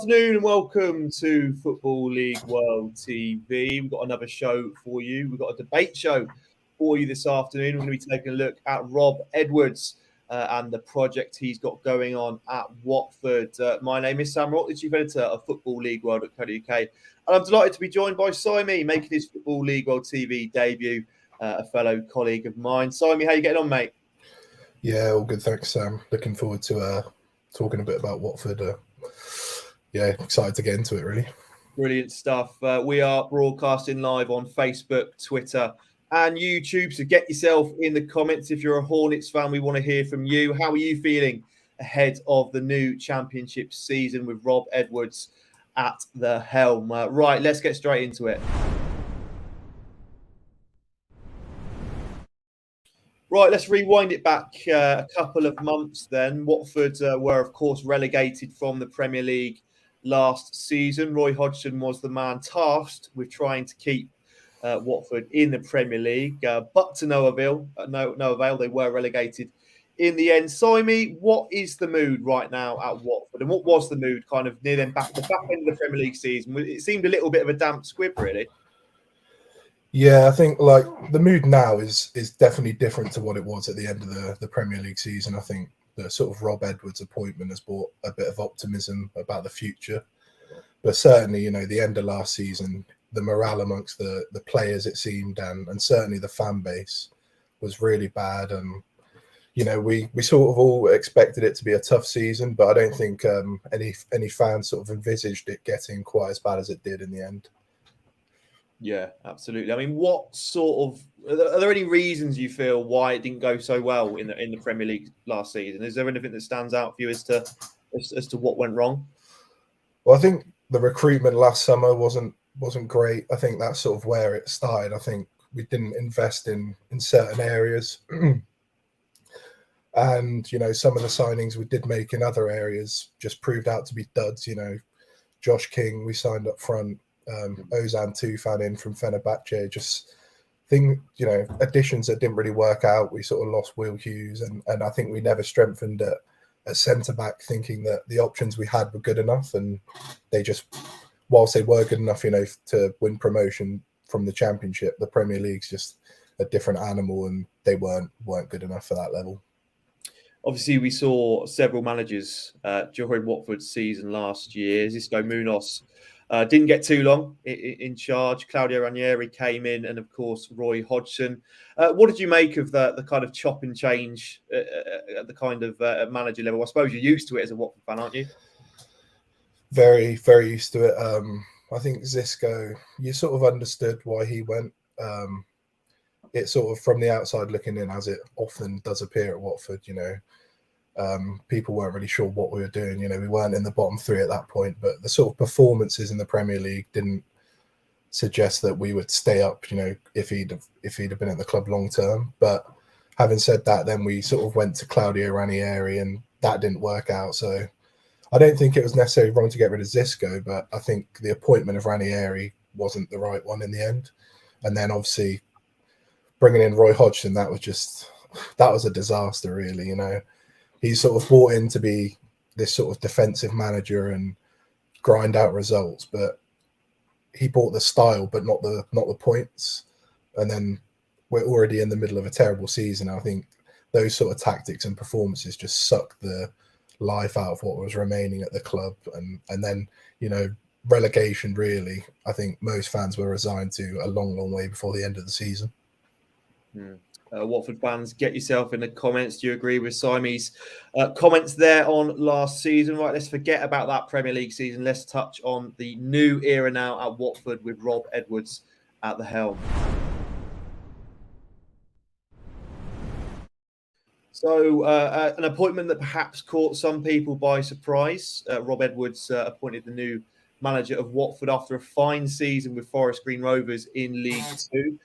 afternoon and welcome to Football League World TV. We've got another show for you. We've got a debate show for you this afternoon. We're going to be taking a look at Rob Edwards and the project he's got going on at Watford. My name is Sam Rock, the Chief Editor of Football League World at UK. And I'm delighted to be joined by Simmey, making his Football League World TV debut, a fellow colleague of mine. Simmey, how you getting on, mate? Yeah, all good, thanks, Sam. Looking forward to talking a bit about Watford. Yeah, excited to get into it, really. Brilliant stuff. We are broadcasting live on Facebook, Twitter, and YouTube. So get yourself in the comments if you're a Hornets fan. We want to hear from you. How are you feeling ahead of the new championship season with Rob Edwards at the helm? Right, let's get straight into it. Right, let's rewind it back a couple of months then. Watford were, of course, relegated from the Premier League last season. Roy Hodgson was the man tasked with trying to keep Watford in the Premier League, but to no avail. They were relegated in the end. Simmey, what is the mood right now at Watford, and what was the mood kind of near the back end of the Premier League season? It seemed a little bit of a damp squib, really. Yeah, I think like the mood now is definitely different to what it was at the end of the Premier League season. I think the sort of Rob Edwards appointment has brought a bit of optimism about the future. But certainly, the end of last season, the morale amongst the players, it seemed, and certainly the fan base was really bad. And, we sort of all expected it to be a tough season, but I don't think any fans sort of envisaged it getting quite as bad as it did in the end. Yeah, absolutely. I mean, what sort of are there any reasons you feel why it didn't go so well in the Premier League last season? Is there anything that stands out for you as to what went wrong? Well, I think the recruitment last summer wasn't great. I think that's sort of where it started. I think we didn't invest in certain areas, and some of the signings we did make in other areas just proved out to be duds. Josh King we signed up front. Ozan Tufan in from Fenerbahce, additions that didn't really work out. We sort of lost Will Hughes, and I think we never strengthened at centre-back, thinking that the options we had were good enough, and they just, whilst they were good enough, to win promotion from the Championship, the Premier League's just a different animal, and they weren't good enough for that level. Obviously, we saw several managers during Watford's season last year. Xisco Munoz didn't get too long in charge. Claudio Ranieri came in, and of course Roy Hodgson. What did you make of the kind of chop and change at the kind of manager level? I suppose you're used to it as a Watford fan, aren't you? Very, very used to it. I think Xisco, you sort of understood why he went. It sort of from the outside looking in, as it often does appear at Watford, people weren't really sure what we were doing. We weren't in the bottom three at that point, but the sort of performances in the Premier League didn't suggest that we would stay up, if he'd have been at the club long term. But having said that, then we sort of went to Claudio Ranieri, and that didn't work out. So I don't think it was necessarily wrong to get rid of Xisco, but I think the appointment of Ranieri wasn't the right one in the end. And then obviously bringing in Roy Hodgson, that was a disaster, really. He's sort of brought in to be this sort of defensive manager and grind out results, but he brought the style, but not the points. And then we're already in the middle of a terrible season. I think those sort of tactics and performances just sucked the life out of what was remaining at the club. And then, relegation, really, I think most fans were resigned to a long, long way before the end of the season. Watford fans, get yourself in the comments. Do you agree with Simmey's comments there on last season? Right, let's forget about that Premier League season. Let's touch on the new era now at Watford with Rob Edwards at the helm. So an appointment that perhaps caught some people by surprise. Rob Edwards appointed the new manager of Watford after a fine season with Forest Green Rovers in League Two.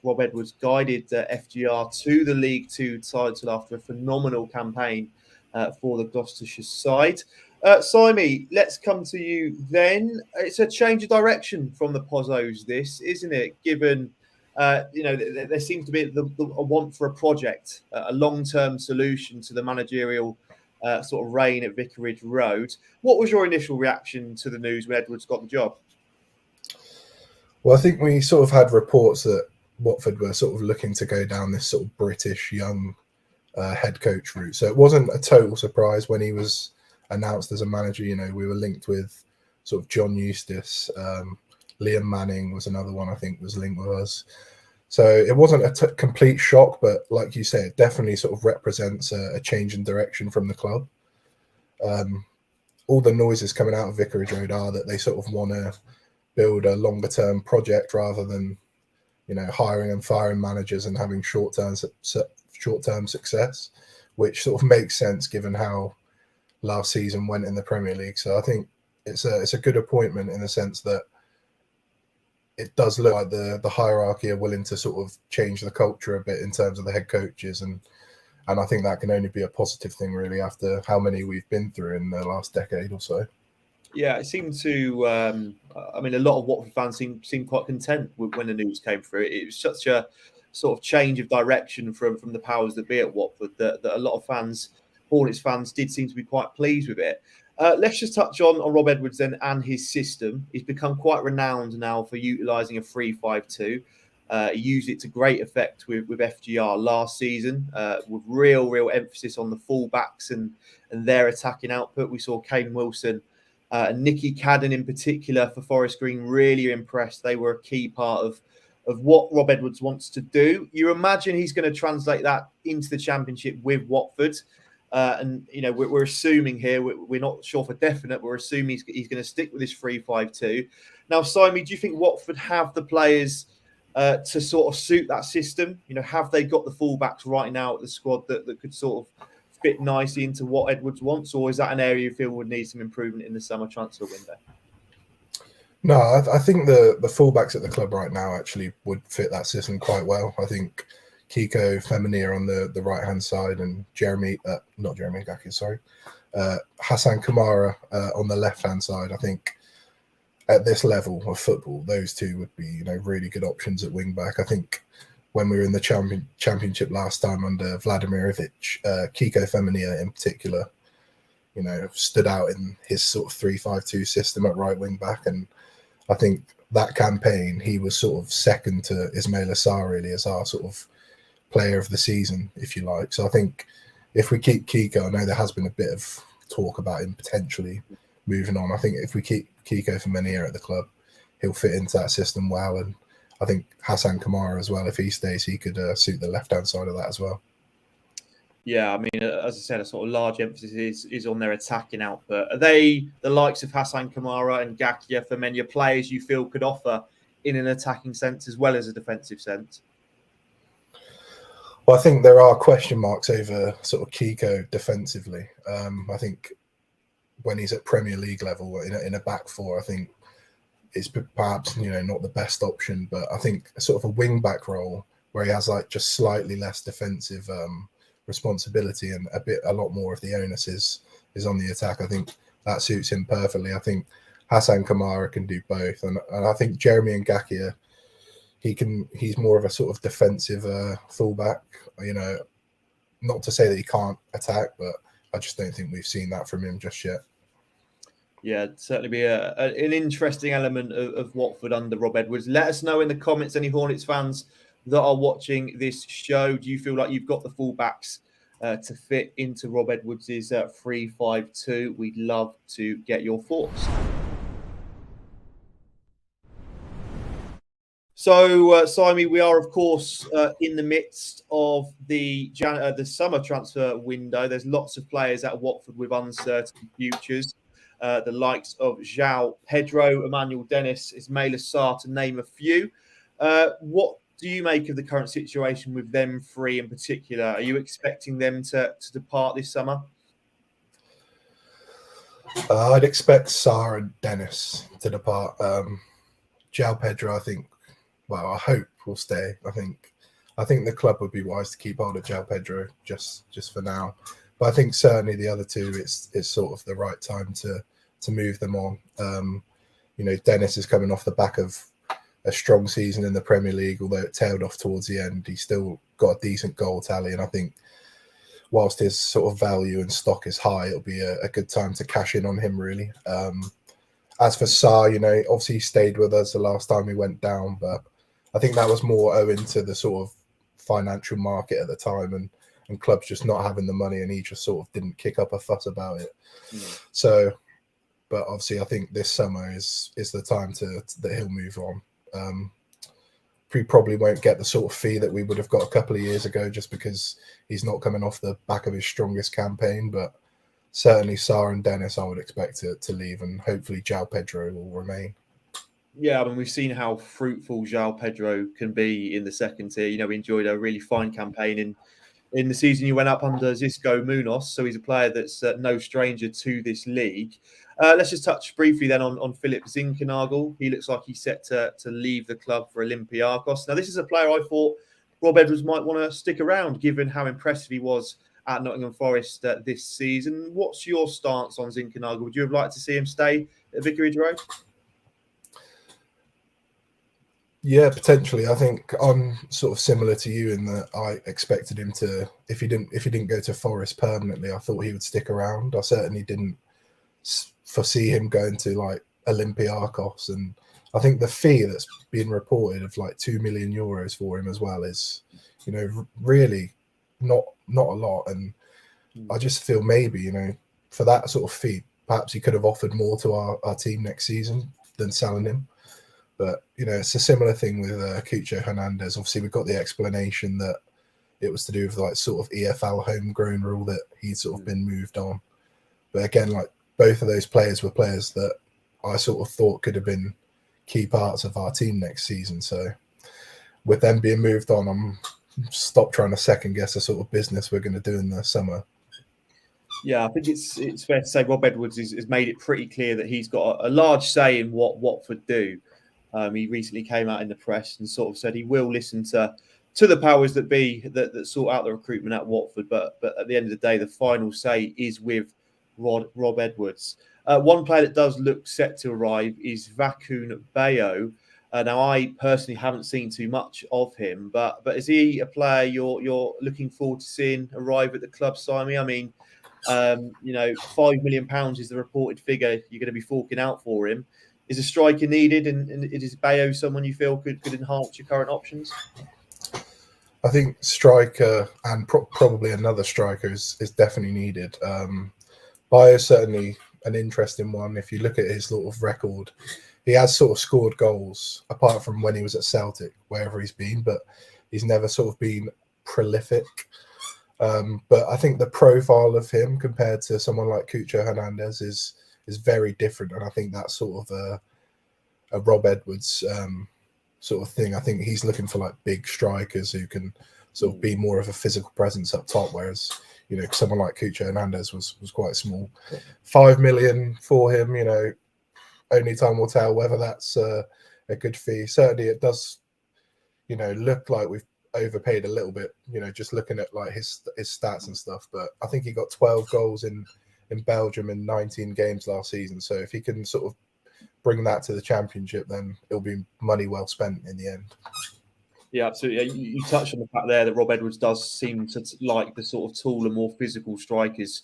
Rob Edwards guided FGR to the League Two title after a phenomenal campaign for the Gloucestershire side. Simmey, let's come to you then. It's a change of direction from the Pozzos, this, isn't it? Given, there seems to be a want for a project, a long-term solution to the managerial sort of reign at Vicarage Road. What was your initial reaction to the news when Edwards got the job? Well, I think we sort of had reports that Watford were sort of looking to go down this sort of British young head coach route. So it wasn't a total surprise when he was announced as a manager. You know, we were linked with sort of John Eustace. Liam Manning was another one I think was linked with us. So it wasn't a complete shock, but like you say, it definitely sort of represents a change in direction from the club. All the noises coming out of Vicarage Road are that they sort of want to build a longer term project rather than, you know, hiring and firing managers and having short term success, which sort of makes sense given how last season went in the Premier League. So I think it's a good appointment in the sense that it does look like the hierarchy are willing to sort of change the culture a bit in terms of the head coaches, and I think that can only be a positive thing really after how many we've been through in the last decade or so. Yeah, it seemed to. I mean, a lot of Watford fans seemed quite content when the news came through. It was such a sort of change of direction from the powers that be at Watford that a lot of fans, Hornets fans, did seem to be quite pleased with it. Let's just touch on Rob Edwards then and his system. He's become quite renowned now for utilising a 3-5-2. He used it to great effect with FGR last season, with real emphasis on the fullbacks and their attacking output. We saw Kane Wilson and Nicky Cadden in particular for Forest Green really impressed. They were a key part of what Rob Edwards wants to do. You imagine he's going to translate that into the Championship with Watford. And, you know, we're assuming here, we're not sure for definite, we're assuming he's going to stick with this 3-5-2. Now, Simmey, do you think Watford have the players to sort of suit that system? You know, have they got the fullbacks right now at the squad that could sort of fit nicely into what Edwards wants, or is that an area you feel would need some improvement in the summer transfer window? No, I think the fullbacks at the club right now actually would fit that system quite well. I think Kiko Feminier on the right hand side and Hassan Kamara on the left hand side. I think at this level of football, those two would be, you know, really good options at wing back. I think when we were in the championship last time under Vladimirovic, Kiko Feminier in particular, you know, stood out in his sort of 3-5-2 system at right wing back. And I think that campaign, he was sort of second to Ismail Assar really as our sort of player of the season, if you like. So I think if we keep Kiko, I know there has been a bit of talk about him potentially moving on. I think if we keep Kiko Feminier at the club, he'll fit into that system well. And I think Hassan Kamara as well, if he stays, he could suit the left-hand side of that as well. Yeah, I mean, as I said, a sort of large emphasis is on their attacking output. Are they the likes of Hassan Kamara and Gakia Femenia players you feel could offer in an attacking sense as well as a defensive sense? Well, I think there are question marks over sort of Kiko defensively. I think when he's at Premier League level in a back four, I think it's perhaps, you know, not the best option, but I think sort of a wing back role where he has like just slightly less defensive responsibility and a lot more of the onus is on the attack. I think that suits him perfectly. I think Hassan Kamara can do both, and I think Jeremy Ngakia, he's more of a sort of defensive fullback. You know, not to say that he can't attack, but I just don't think we've seen that from him just yet. Yeah, it'd certainly be an interesting element of Watford under Rob Edwards. Let us know in the comments, any Hornets fans that are watching this show. Do you feel like you've got the fullbacks to fit into Rob Edwards' 3-5-2? We'd love to get your thoughts. So, Simmey, we are, of course, in the midst of the summer transfer window. There's lots of players at Watford with uncertain futures. The likes of João Pedro, Emmanuel Dennis, Ismail Assar, to name a few. What do you make of the current situation with them three in particular? Are you expecting them to depart this summer? I'd expect Sarr and Dennis to depart. João Pedro, I hope will stay. I think the club would be wise to keep hold of João Pedro just for now. But I think certainly the other two, it's sort of the right time to move them on. You know, Dennis is coming off the back of a strong season in the Premier League, although it tailed off towards the end. He's still got a decent goal tally, and I think whilst his sort of value and stock is high, it'll be a good time to cash in on him, really. As for Sarr, obviously he stayed with us the last time we went down, but I think that was more owing to the sort of financial market at the time and clubs just not having the money, and he just sort of didn't kick up a fuss about it. So, but obviously I think this summer is the time that he'll move on. We probably won't get the sort of fee that we would have got a couple of years ago, just because he's not coming off the back of his strongest campaign, but certainly Sarr and Dennis I would expect to leave, and hopefully João Pedro will remain. Yeah, I mean, we've seen how fruitful João Pedro can be in the second tier. We enjoyed a really fine campaign in the season you went up under Xisco Munoz, so he's a player that's no stranger to this league. Let's just touch briefly then on Philip Zinkernagel. He looks like he's set to leave the club for Olympiacos. Now, this is a player I thought Rob Edwards might want to stick around, given how impressive he was at Nottingham Forest this season. What's your stance on Zinkernagel? Would you have liked to see him stay at Vicarage Road? Yeah, potentially. I think I'm sort of similar to you in that I expected him to, if he didn't go to Forest permanently, I thought he would stick around. I certainly didn't foresee him going to like Olympiacos, and I think the fee that's been reported of like €2 million for him as well is, really not a lot. And I just feel maybe, for that sort of fee, perhaps he could have offered more to our team next season than selling him. But, it's a similar thing with Cucho Hernandez. Obviously, we've got the explanation that it was to do with like sort of EFL homegrown rule that he'd sort of been moved on. But again, like both of those players were players that I sort of thought could have been key parts of our team next season. So with them being moved on, I'm stopped trying to second guess the sort of business we're going to do in the summer. Yeah, I think it's fair to say Rob Edwards has made it pretty clear that he's got a large say in what Watford do. He recently came out in the press and sort of said he will listen to the powers that be that sort out the recruitment at Watford. But at the end of the day, the final say is with Rob Edwards. One player that does look set to arrive is Vakun Bayo. Now, I personally haven't seen too much of him, but is he a player you're looking forward to seeing arrive at the club, Simmey? I mean, £5 million is the reported figure you're going to be forking out for him. Is a striker needed, and is Bayo someone you feel could enhance your current options? I think striker and probably another striker is definitely needed. Bayo's certainly an interesting one. If you look at his sort of record, he has sort of scored goals, apart from when he was at Celtic, wherever he's been, but he's never sort of been prolific. But I think the profile of him compared to someone like Cucho Hernandez is very different, and I think that's sort of a Rob Edwards sort of thing. I think he's looking for like big strikers who can sort of be more of a physical presence up top, whereas someone like Cucho Hernandez was quite small. $5 million for him, only time will tell whether that's a good fee. Certainly, it does, look like we've overpaid a little bit. Just looking at like his stats and stuff. But I think he got 12 goals in Belgium in 19 games last season. So if he can sort of bring that to the Championship, then it'll be money well spent in the end. Yeah, absolutely. You touched on the fact there that Rob Edwards does seem to like the sort of taller, more physical strikers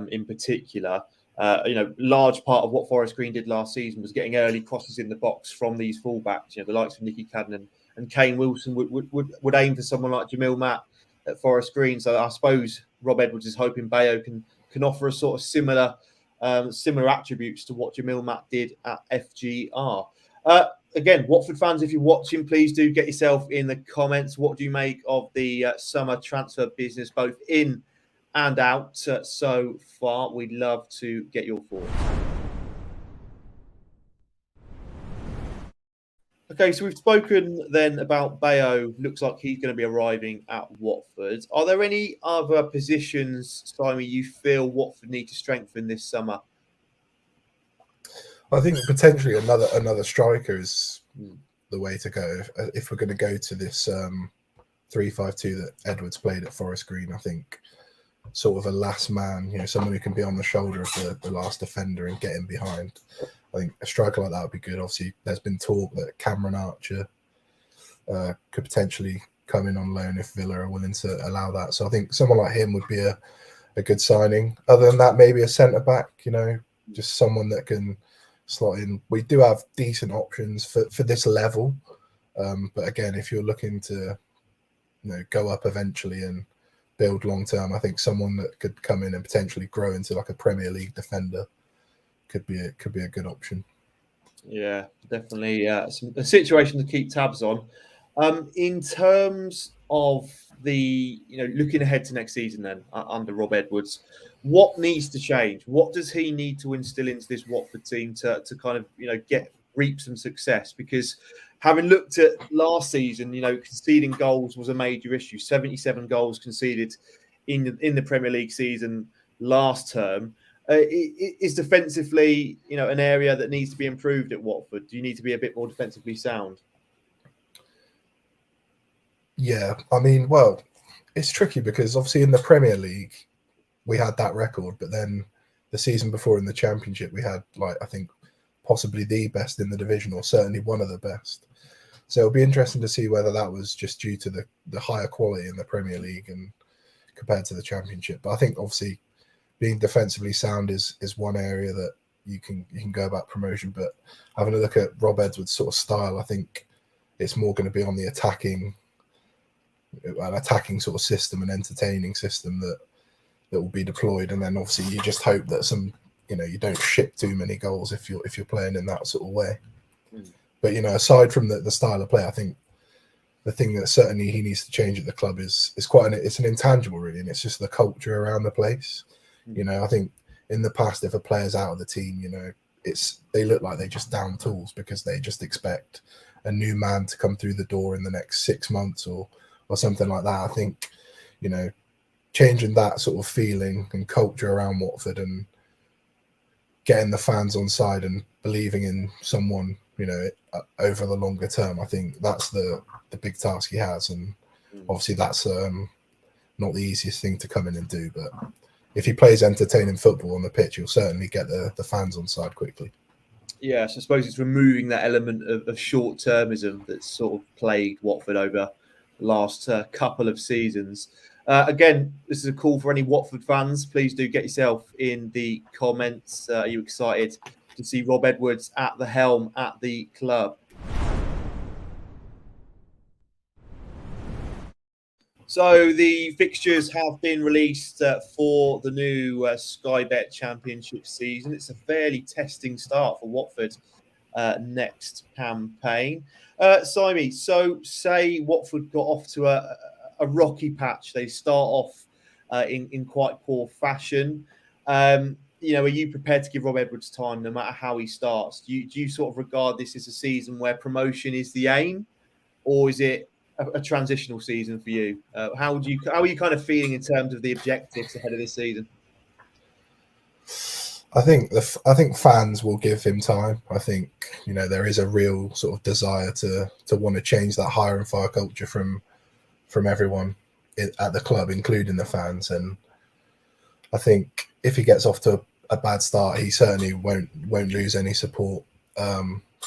in particular. Large part of what Forest Green did last season was getting early crosses in the box from these fullbacks. The likes of Nicky Cadden and Kane Wilson would aim for someone like Jamil Matt at Forest Green. So I suppose Rob Edwards is hoping Bayo can offer a sort of similar attributes to what Jamil Matt did at FGR. Again, Watford fans, if you're watching, please do get yourself in the comments. What do you make of the summer transfer business, both in and out so far? We'd love to get your thoughts. Okay, so we've spoken then about Bayo. Looks like he's going to be arriving at Watford. Are there any other positions, Simmey, you feel Watford need to strengthen this summer? I think potentially another striker is the way to go if we're going to go to this 3-5-2 that Edwards played at Forest Green. I think sort of a last man, someone who can be on the shoulder of the last defender and get him behind. I think a striker like that would be good. Obviously, there's been talk that Cameron Archer could potentially come in on loan if Villa are willing to allow that. So I think someone like him would be a good signing. Other than that, maybe a centre back, just someone that can slot in. We do have decent options for this level. But again, if you're looking to go up eventually and build long term, I think someone that could come in and potentially grow into like a Premier League defender could be a good option. Yeah, definitely a situation to keep tabs on. In terms of the looking ahead to next season, then under Rob Edwards, what needs to change? What does he need to instill into this Watford team to kind of reap some success? Because having looked at last season, conceding goals was a major issue. 77 goals conceded in the Premier League season last term. Is defensively, an area that needs to be improved at Watford? Do you need to be a bit more defensively sound? Yeah, I mean, well, it's tricky because obviously in the Premier League we had that record, but then the season before in the Championship we had I think possibly the best in the division, or certainly one of the best. So it'll be interesting to see whether that was just due to the higher quality in the Premier League and compared to the Championship. But I think obviously being defensively sound is one area that you can go about promotion. But having a look at Rob Edwards' sort of style, I think it's more going to be on the attacking sort of system, an entertaining system that will be deployed. And then obviously you just hope that you don't ship too many goals if you're playing in that sort of way. But aside from the style of play, I think the thing that certainly he needs to change at the club is it's an intangible really, and it's just the culture around the place. I think in the past, if a player's out of the team, they look like they just down tools because they just expect a new man to come through the door in the next 6 months or something like that. I think, changing that sort of feeling and culture around Watford and getting the fans on side and believing in someone, over the longer term, I think that's the big task he has. And obviously that's not the easiest thing to come in and do, but if he plays entertaining football on the pitch, he'll certainly get the fans on side quickly. Yeah, so I suppose it's removing that element of short-termism that's sort of plagued Watford over the last couple of seasons. Again, this is a call for any Watford fans. Please do get yourself in the comments. Are you excited to see Rob Edwards at the helm at the club? So the fixtures have been released for the new Sky Bet Championship season. It's a fairly testing start for Watford next campaign. Simmey, so say Watford got off to a rocky patch. They start off in quite poor fashion. Are you prepared to give Rob Edwards time no matter how he starts? Do you sort of regard this as a season where promotion is the aim, or is it a transitional season for you? How are you kind of feeling in terms of the objectives ahead of this season? I think fans will give him time. I think there is a real sort of desire to want to change that hire and fire culture from everyone at the club, including the fans. And I think if he gets off to a bad start, he certainly won't lose any support.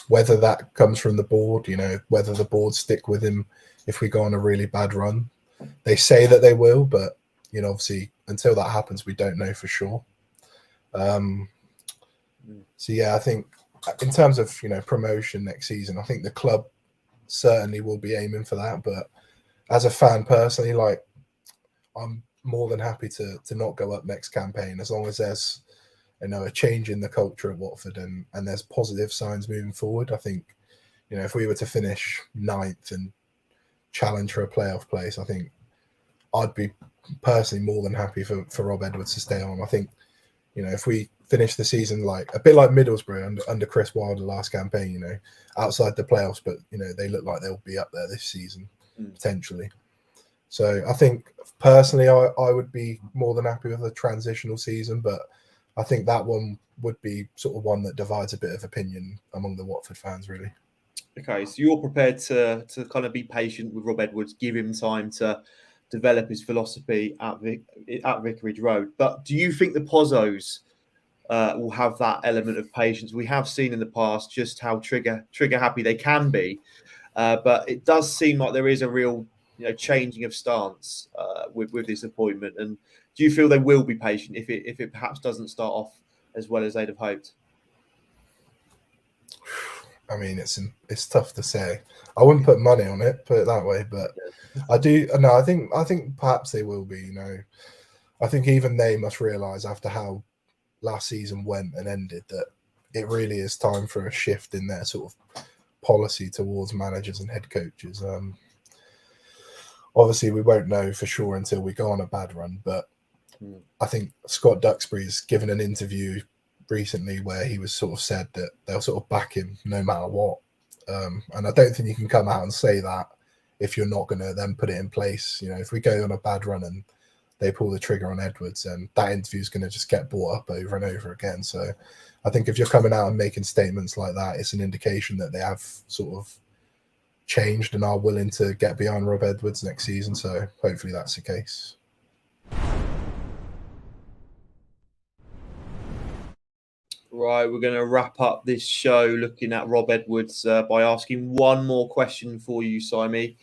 Whether that comes from the board, whether the board stick with him if we go on a really bad run. They say that they will, but obviously until that happens, we don't know for sure. So yeah, I think in terms of promotion next season, I think the club certainly will be aiming for that. But as a fan personally, I'm more than happy to not go up next campaign as long as there's a change in the culture at Watford and there's positive signs moving forward. I think if we were to finish 9th and challenge for a playoff place, I think I'd be personally more than happy for Rob Edwards to stay on. I think if we finish the season a bit like Middlesbrough under Chris Wilder last campaign, outside the playoffs, but they look like they'll be up there this season potentially. So I think personally I would be more than happy with a transitional season, but I think that one would be sort of one that divides a bit of opinion among the Watford fans, really. Okay, so you're prepared to kind of be patient with Rob Edwards, give him time to develop his philosophy at Vicarage Road. But do you think the Pozzos will have that element of patience? We have seen in the past just how trigger happy they can be, but it does seem like there is a real changing of stance with this appointment? And do you feel they will be patient if it perhaps doesn't start off as well as they'd have hoped? I mean, it's tough to say. I wouldn't put money on it, put it that way, but I do. No, I think perhaps they will be. I think even they must realise after how last season went and ended that it really is time for a shift in their sort of policy towards managers and head coaches. Obviously, we won't know for sure until we go on a bad run, but I think Scott Duxbury's given an interview recently where he was sort of said that they'll sort of back him no matter what. And I don't think you can come out and say that if you're not going to then put it in place. If we go on a bad run and they pull the trigger on Edwards, and that interview is going to just get brought up over and over again. So I think if you're coming out and making statements like that, it's an indication that they have sort of changed and are willing to get behind Rob Edwards next season. So hopefully that's the case. Right, we're going to wrap up this show looking at Rob Edwards by asking one more question for you, Simmey.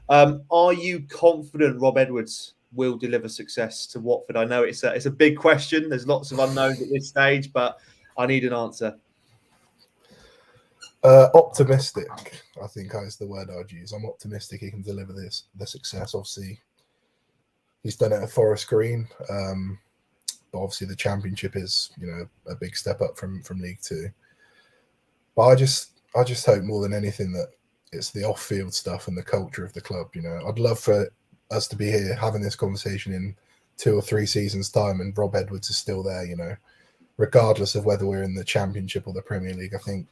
Are you confident Rob Edwards will deliver success to Watford? I know it's a big question. There's lots of unknowns at this stage, but I need an answer. Optimistic, I think is the word I'd use. I'm optimistic he can deliver the success. Obviously, he's done it at Forest Green. But obviously the Championship is, a big step up from League Two. But I just hope more than anything that it's the off-field stuff and the culture of the club. I'd love for us to be here having this conversation in 2 or 3 seasons' time, and Rob Edwards is still there. Regardless of whether we're in the Championship or the Premier League. I think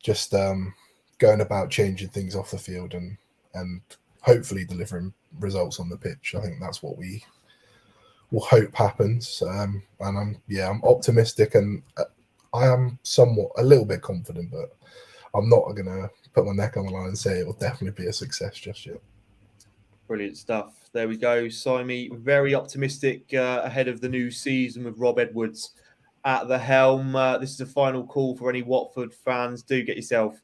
just going about changing things off the field and hopefully delivering results on the pitch. I think that's what we will hope happens. And I'm optimistic, and I am a little bit confident, but I'm not going to put my neck on the line and say it will definitely be a success just yet. Brilliant stuff. There we go. Simmey, very optimistic ahead of the new season with Rob Edwards at the helm. This is a final call for any Watford fans. Do get yourself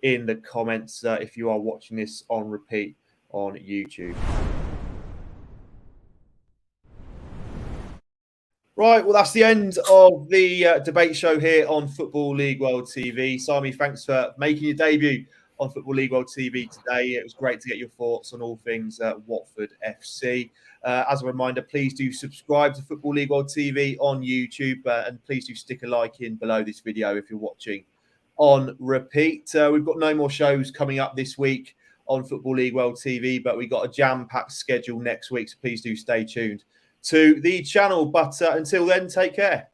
in the comments if you are watching this on repeat on YouTube. Right, well, that's the end of the debate show here on Football League World TV. Simmey, thanks for making your debut on Football League World TV today. It was great to get your thoughts on all things Watford FC. As a reminder, please do subscribe to Football League World TV on YouTube, and please do stick a like in below this video if you're watching on repeat. We've got no more shows coming up this week on Football League World TV, but we've got a jam-packed schedule next week, so please do stay tuned to the channel. But until then, take care.